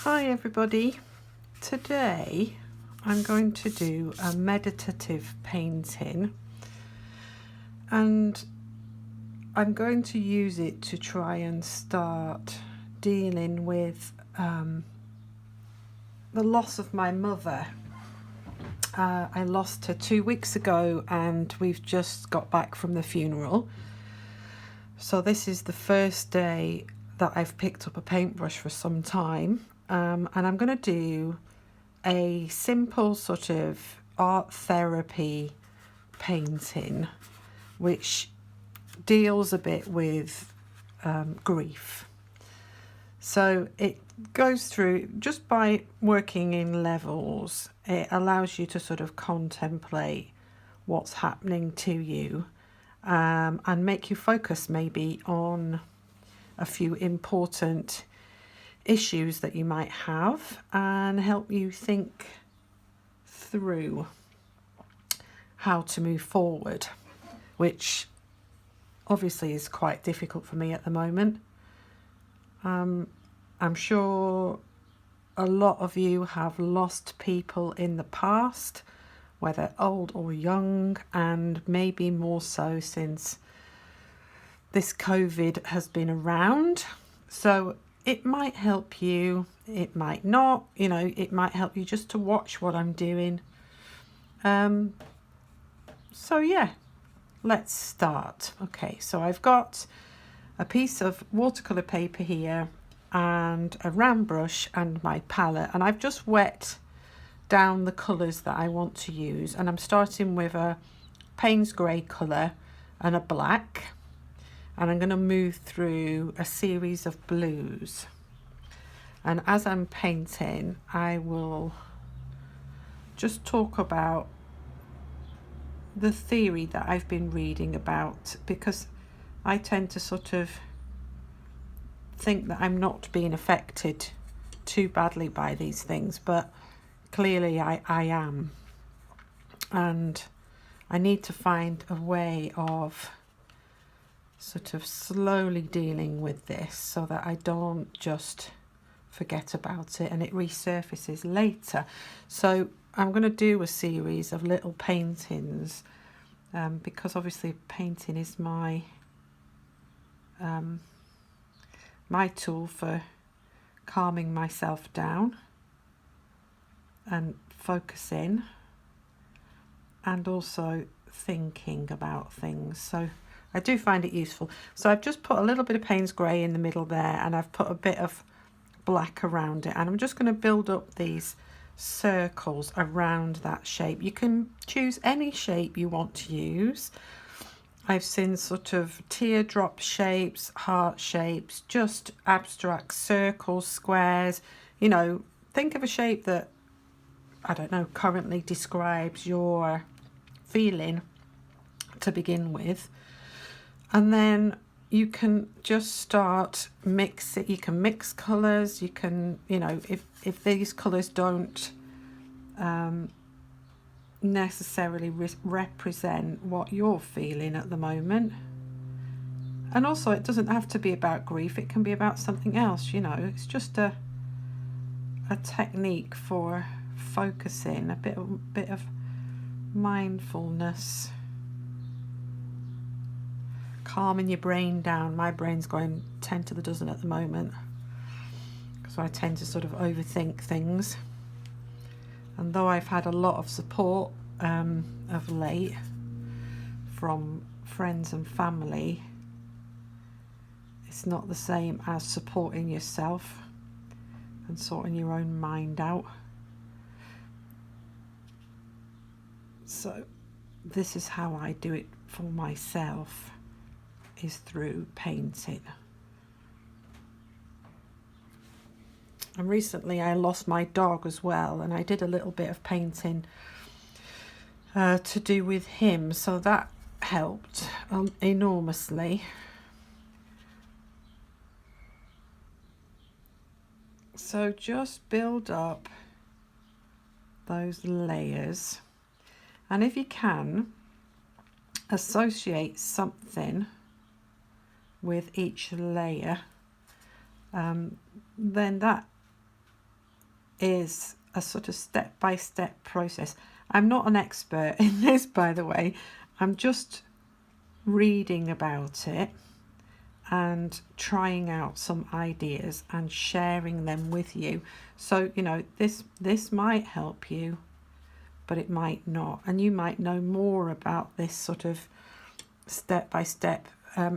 Hi everybody, today I'm going to do a meditative painting and I'm going to use it to try and start dealing with the loss of my mother. I lost her 2 weeks ago and we've just got back from the funeral. So this is the first day that I've picked up a paintbrush for some time. And I'm going to do a simple sort of art therapy painting which deals a bit with grief. So it goes through, just by working in levels, it allows you to sort of contemplate what's happening to you and make you focus maybe on a few important issues that you might have and help you think through how to move forward, which obviously is quite difficult for me at the moment. I'm sure a lot of you have lost people in the past, whether old or young, and maybe more so since this COVID has been around. So it might help you, it might not, it might help you just to watch what I'm doing. So yeah, let's start. Okay, so I've got a piece of watercolour paper here and a round brush and my palette, and I've just wet down the colours that I want to use, and I'm starting with a Payne's grey colour and a black. And I'm going to move through a series of blues. And as I'm painting, I will just talk about the theory that I've been reading about, because I tend to sort of think that I'm not being affected too badly by these things, but clearly I am. And I need to find a way of sort of slowly dealing with this so that I don't just forget about it and it resurfaces later. So I'm going to do a series of little paintings because obviously painting is my my tool for calming myself down and focusing and also thinking about things. So I do find it useful. So I've just put a little bit of Payne's grey in the middle there, and I've put a bit of black around it, and I'm just going to build up these circles around that shape. You can choose any shape you want to use. I've seen sort of teardrop shapes, heart shapes, just abstract circles, squares. Think of a shape that, I don't know, currently describes your feeling to begin with. And then you can just start mix it. You can mix colours. You can, if these colours don't necessarily represent what you're feeling at the moment. And also it doesn't have to be about grief. It can be about something else, It's just a technique for focusing, a bit of mindfulness. Calming your brain down. My brain's going 10 to the dozen at the moment, so I tend to sort of overthink things. And though I've had a lot of support of late from friends and family, it's not the same as supporting yourself and sorting your own mind out. So this is how I do it for myself, is through painting. And recently I lost my dog as well, and I did a little bit of painting to do with him, so that helped enormously. So just build up those layers, and if you can, associate something with each layer, then that is a sort of step-by-step process. I'm not an expert in this, by the way. I'm just reading about it and trying out some ideas and sharing them with you. So, you know, this might help you, but it might not. And you might know more about this sort of step-by-step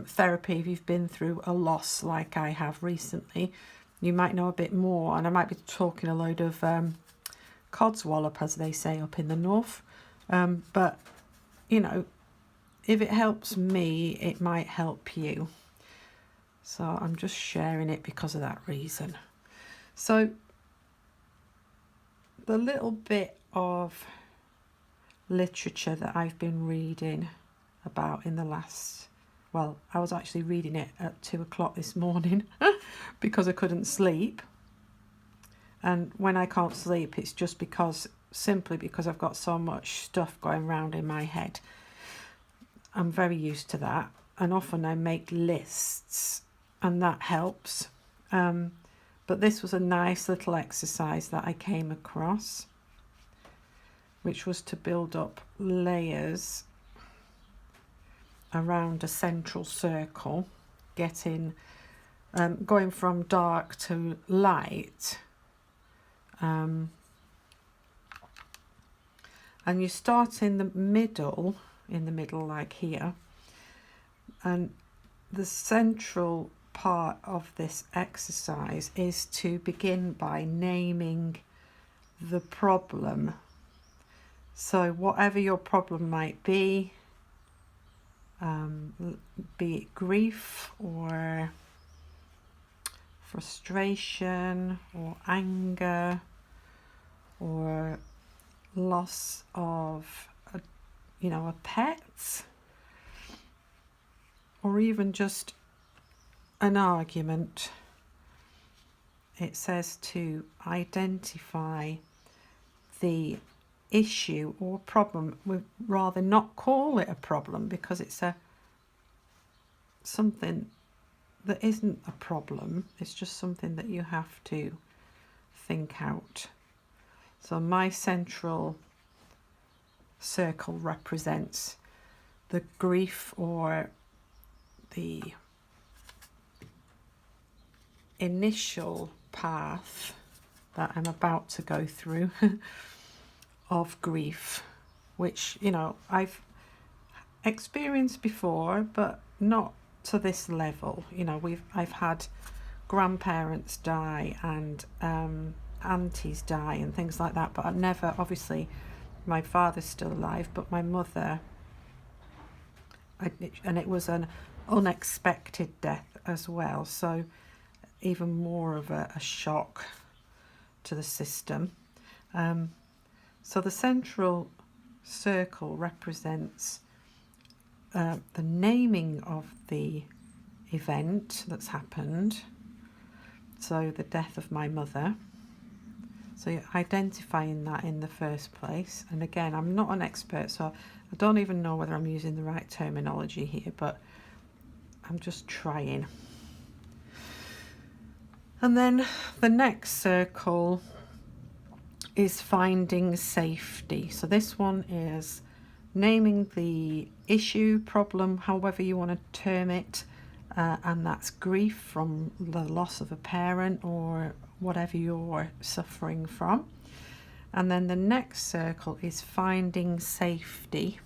therapy if you've been through a loss like I have recently. You might know a bit more, and I might be talking a load of codswallop, as they say up in the north. But, you know, if it helps me, it might help you. So I'm just sharing it because of that reason. So the little bit of literature that I've been reading about in the last, well, I was actually reading it at 2 o'clock this morning because I couldn't sleep. And when I can't sleep, it's just simply because I've got so much stuff going around in my head. I'm very used to that. And often I make lists and that helps. But this was a nice little exercise that I came across, which was to build up layers around a central circle, going from dark to light. And you start in the middle like here, and the central part of this exercise is to begin by naming the problem. So whatever your problem might be it grief or frustration or anger or loss of a pet, or even just an argument, it says to identify the issue or problem. We'd rather not call it a problem because it's something that isn't a problem. It's just something that you have to think out. So my central circle represents the grief or the initial path that I'm about to go through of grief, which, you know, I've experienced before, but not to this level. You know, I've had grandparents die and aunties die and things like that, but I've never, obviously my father's still alive, but my mother, and it was an unexpected death as well, so even more of a shock to the system. So the central circle represents the naming of the event that's happened, so the death of my mother. So you're identifying that in the first place. And again, I'm not an expert, so I don't even know whether I'm using the right terminology here, but I'm just trying. And then the next circle is finding safety. So this one is naming the issue, problem, however you want to term it, and that's grief from the loss of a parent or whatever you're suffering from. And then the next circle is finding safety.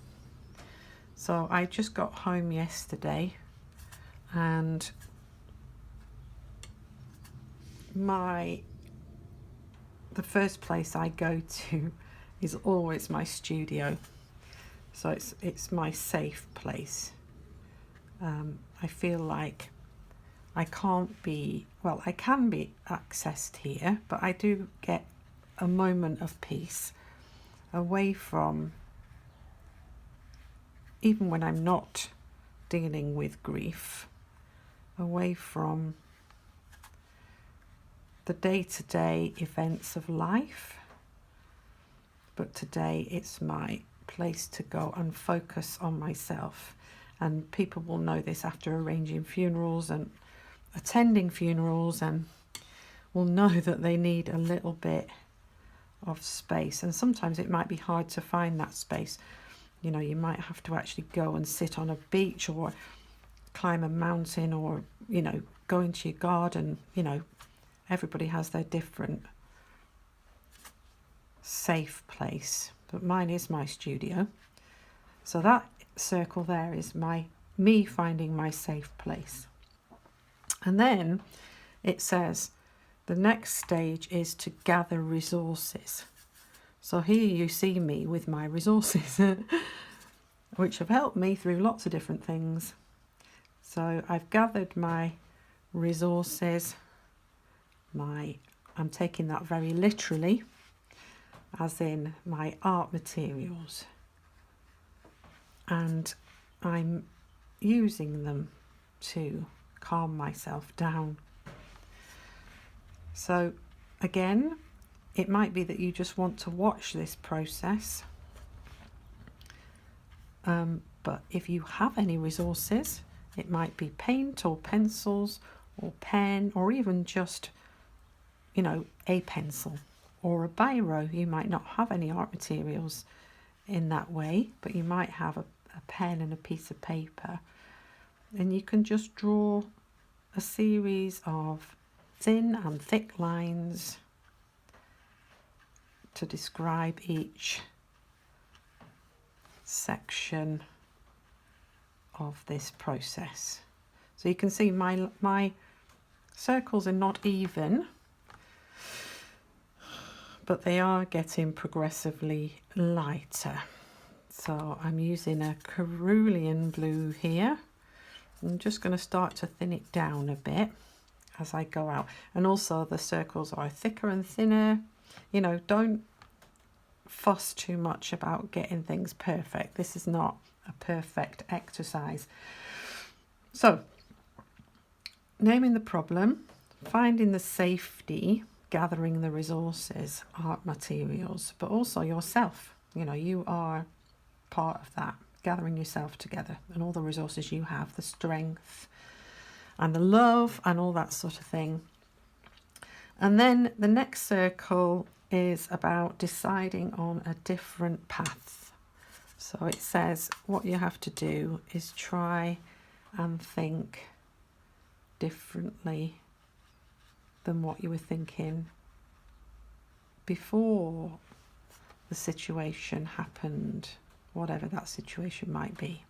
So I just got home yesterday, and the first place I go to is always my studio. So it's my safe place. I feel like I can be accessed here, but I do get a moment of peace away from, even when I'm not dealing with grief, away from the day-to-day events of life. But today it's my place to go and focus on myself. And people will know this after arranging funerals and attending funerals, and will know that they need a little bit of space, and sometimes it might be hard to find that space. You know, you might have to actually go and sit on a beach or climb a mountain, or, you know, go into your garden. You know, everybody has their different safe place, but mine is my studio. So that circle there is me finding my safe place. And then it says the next stage is to gather resources. So here you see me with my resources, which have helped me through lots of different things. So I've gathered my resources. I'm taking that very literally, as in my art materials. And I'm using them to calm myself down. So again, it might be that you just want to watch this process. But if you have any resources, it might be paint or pencils or pen, or even just, you know, a pencil or a biro. You might not have any art materials in that way, but you might have a pen and a piece of paper, and you can just draw a series of thin and thick lines to describe each section of this process. So you can see my circles are not even, but they are getting progressively lighter. So I'm using a cerulean blue here. I'm just going to start to thin it down a bit as I go out. And also the circles are thicker and thinner. You know, don't fuss too much about getting things perfect. This is not a perfect exercise. So, naming the problem, finding the safety, gathering the resources, art materials, but also yourself. You know, you are part of that, gathering yourself together and all the resources you have, the strength and the love and all that sort of thing. And then the next circle is about deciding on a different path. So it says what you have to do is try and think differently than what you were thinking before the situation happened, whatever that situation might be.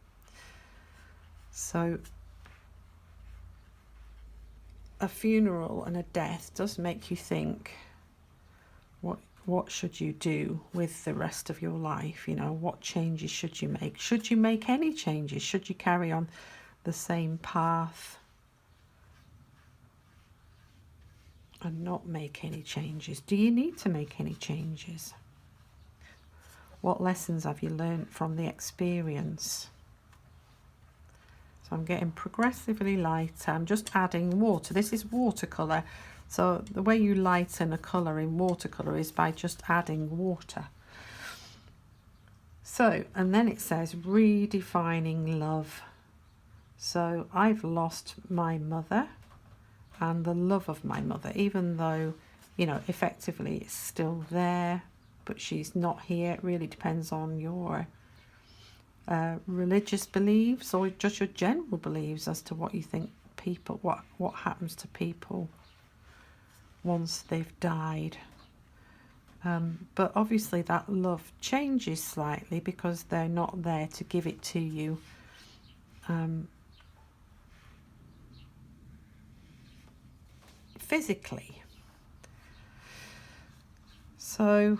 So a funeral and a death does make you think, what should you do with the rest of your life? You know, what changes should you make? Should you make any changes? Should you carry on the same path and not make any changes? Do you need to make any changes? What lessons have you learned from the experience? So I'm getting progressively lighter. I'm just adding water. This is watercolour. So the way you lighten a colour in watercolour is by just adding water. So, and then it says redefining love. So I've lost my mother and the love of my mother, even though, you know, effectively it's still there, but she's not here. It really depends on your religious beliefs or just your general beliefs as to what you think people, what happens to people once they've died. But obviously that love changes slightly because they're not there to give it to you. Physically. So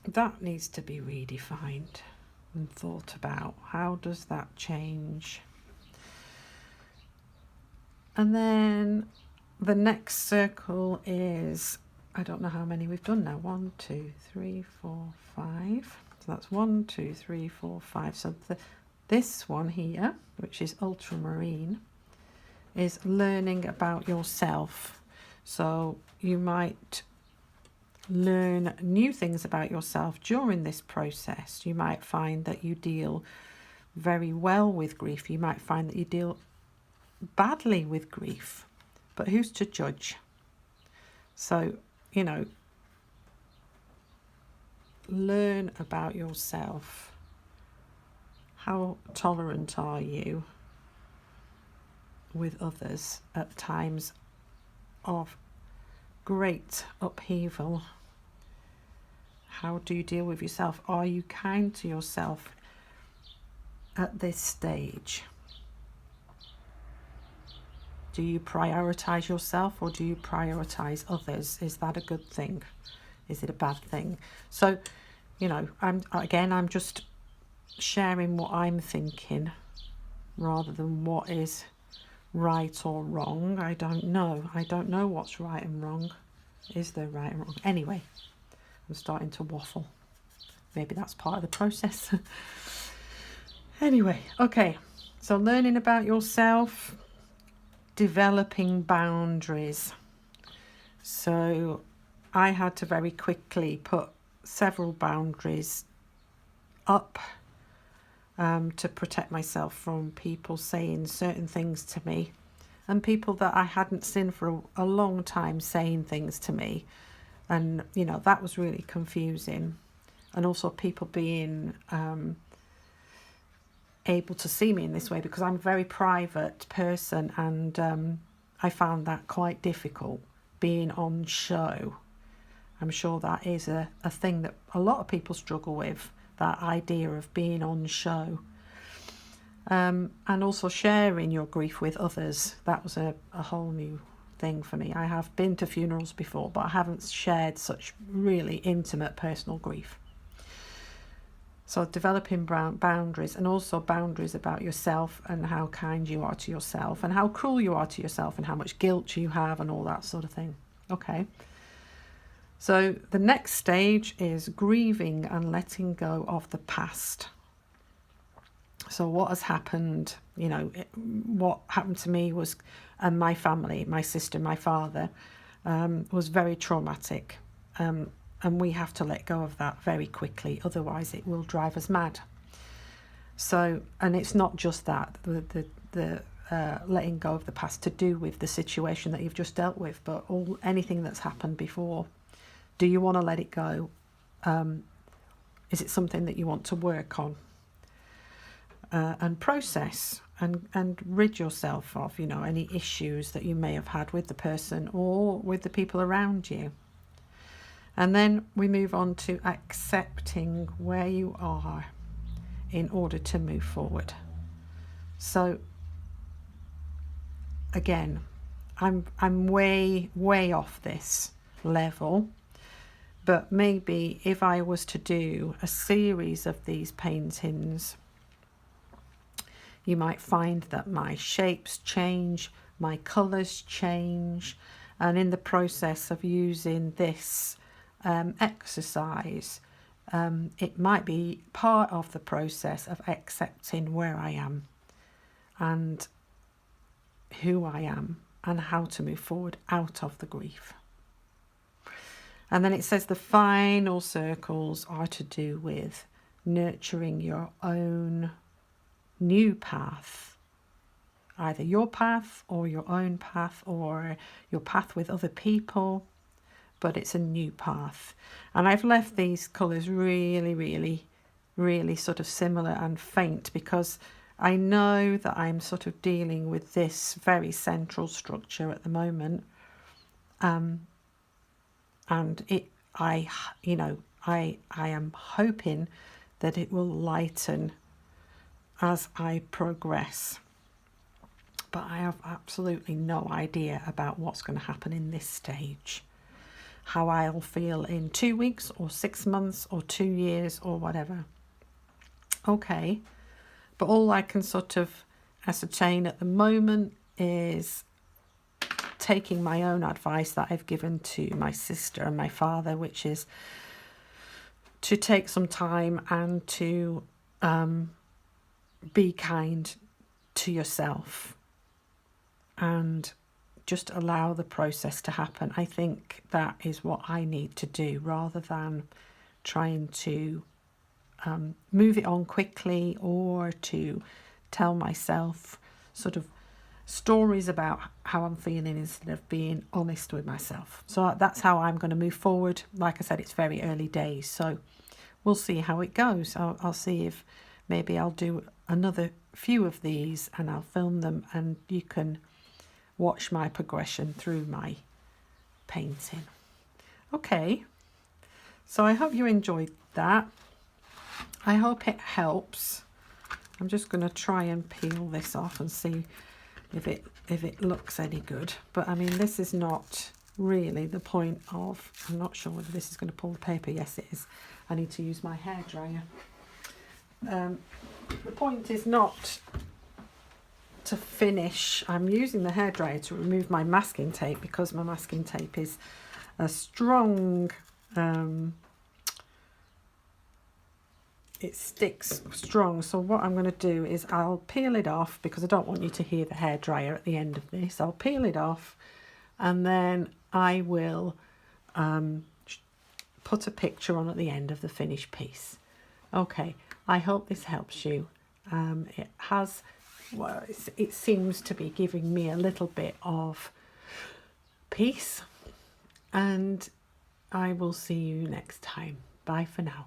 that needs to be redefined and thought about. How does that change? And then the next circle is, I don't know how many we've done now. 1, 2, 3, 4, 5. So that's 1, 2, 3, 4, 5. So this one here, which is ultramarine, is learning about yourself. So you might learn new things about yourself during this process. You might find that you deal very well with grief. You might find that you deal badly with grief, but who's to judge? So you know, learn about yourself. How tolerant are you with others at times of great upheaval? How do you deal with yourself? Are you kind to yourself at this stage? Do you prioritize yourself or do you prioritize others? Is that a good thing? Is it a bad thing? So, you know, I'm just sharing what I'm thinking rather than what is right or wrong. I don't know. I don't know what's right and wrong. Is there right and wrong? Anyway, I'm starting to waffle. Maybe that's part of the process. Anyway, okay. So learning about yourself, developing boundaries. So I had to very quickly put several boundaries up to protect myself from people saying certain things to me, and people that I hadn't seen for a long time saying things to me. And, you know, that was really confusing. And also people being able to see me in this way, because I'm a very private person, and I found that quite difficult, being on show. I'm sure that is a thing that a lot of people struggle with, that idea of being on show. And also sharing your grief with others. That was a whole new thing for me. I have been to funerals before, but I haven't shared such really intimate personal grief. So developing boundaries, and also boundaries about yourself and how kind you are to yourself and how cruel you are to yourself and how much guilt you have and all that sort of thing. Okay. So the next stage is grieving and letting go of the past. So what has happened, you know, what happened to me was, and my family, my sister, my father, was very traumatic. And we have to let go of that very quickly, otherwise it will drive us mad. So, and it's not just that, the letting go of the past to do with the situation that you've just dealt with, but anything that's happened before. Do you want to let it go? Is it something that you want to work on and process and rid yourself of, you know, any issues that you may have had with the person or with the people around you? And then we move on to accepting where you are in order to move forward. So again, I'm way off this level, but maybe if I was to do a series of these paintings, you might find that my shapes change, my colours change, and in the process of using this exercise, it might be part of the process of accepting where I am and who I am and how to move forward out of the grief. And then it says the final circles are to do with nurturing your own new path, either your path or your own path or your path with other people, but it's a new path. And I've left these colours really sort of similar and faint, because I know that I'm sort of dealing with this very central structure at the moment. And I am hoping that it will lighten as I progress. But I have absolutely no idea about what's going to happen in this stage. How I'll feel in 2 weeks or 6 months or 2 years or whatever. Okay, but all I can sort of ascertain at the moment is taking my own advice that I've given to my sister and my father, which is to take some time and to be kind to yourself and just allow the process to happen. I think that is what I need to do, rather than trying to move it on quickly or to tell myself sort of stories about how I'm feeling instead of being honest with myself. So that's how I'm going to move forward. Like I said, it's very early days, so we'll see how it goes. I'll see if maybe I'll do another few of these and I'll film them and you can watch my progression through my painting. Okay, so I hope you enjoyed that. I hope it helps. I'm just going to try and peel this off and see if it looks any good. But I mean, this is not really the point of, I'm not sure whether this is going to pull the paper. Yes, it is. I need to use my hairdryer. The point is not to finish. I'm using the hairdryer to remove my masking tape because my masking tape is a strong, it sticks strong. So what I'm going to do is I'll peel it off because I don't want you to hear the hairdryer at the end of this. I'll peel it off and then I will put a picture on at the end of the finished piece. Okay, I hope this helps you. It has, well, it seems to be giving me a little bit of peace, and I will see you next time. Bye for now.